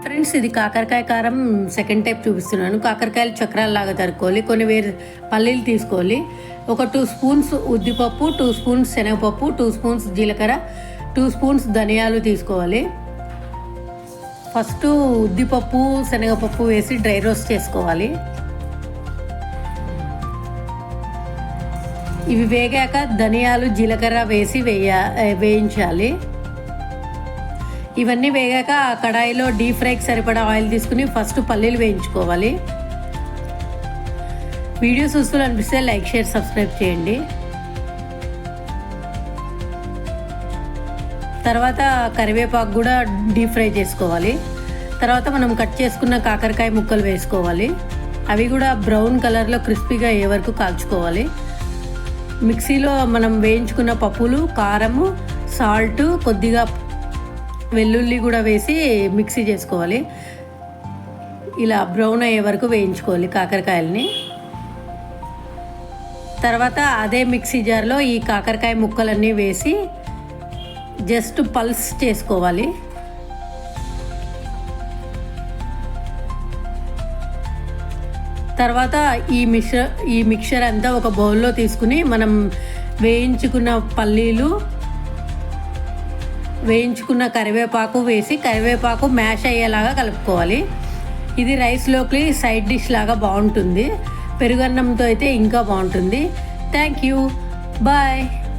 Friends, ఇది కాకరకాయ కారం సెకండ్ టైప్ చూపిస్తున్నాను. కాకరకాయలు చక్రాల్లాగా తరుక్కోవాలి. కొన్ని వేరు పల్లీలు తీసుకోవాలి. ఒక 2 స్పూన్స్ ఉద్దిపప్పు, 2 స్పూన్స్ శనగపప్పు, 2 స్పూన్స్ జీలకర్ర, 2 స్పూన్స్ ధనియాలు తీసుకోవాలి. ఫస్ట్ ఉద్దిపప్పు శనగపప్పు వేసి డ్రై రోస్ట్ చేసుకోవాలి. ఇవి వేగాక ధనియాలు జీలకర్ర వేసి వేయించాలి. ఇవన్నీ వేగాక ఆ కడాయిలో డీప్ ఫ్రైకి సరిపడా ఆయిల్ తీసుకుని ఫస్ట్ పల్లీలు వేయించుకోవాలి. వీడియో చూస్తూ అనిపిస్తే లైక్, షేర్, సబ్స్క్రైబ్ చేయండి. తర్వాత కరివేపాకు కూడా డీప్ ఫ్రై చేసుకోవాలి. తర్వాత మనం కట్ చేసుకున్న కాకరకాయ ముక్కలు వేసుకోవాలి. అవి కూడా బ్రౌన్ కలర్లో క్రిస్పీగా అయ్యే వరకు కాల్చుకోవాలి. మిక్సీలో మనం వేయించుకున్న పప్పులు, కారము, సాల్ట్, కొద్దిగా వెల్లుల్లి కూడా వేసి మిక్సీ చేసుకోవాలి. ఇలా బ్రౌన్ అయ్యే వరకు వేయించుకోవాలి కాకరకాయలని. తర్వాత అదే మిక్సీ జార్లో ఈ కాకరకాయ ముక్కలన్నీ వేసి జస్ట్ పల్స్ చేసుకోవాలి. తర్వాత ఈ మిక్చర్ అంతా ఒక బౌల్లో తీసుకుని మనం వేయించుకున్న పల్లీలు, వేయించుకున్న కరివేపాకు వేసి కరివేపాకు మ్యాష్ అయ్యేలాగా కలుపుకోవాలి. ఇది రైస్లోకి సైడ్ డిష్ లాగా బాగుంటుంది. పెరుగన్నంతో అయితే ఇంకా బాగుంటుంది. Thank you. బాయ్.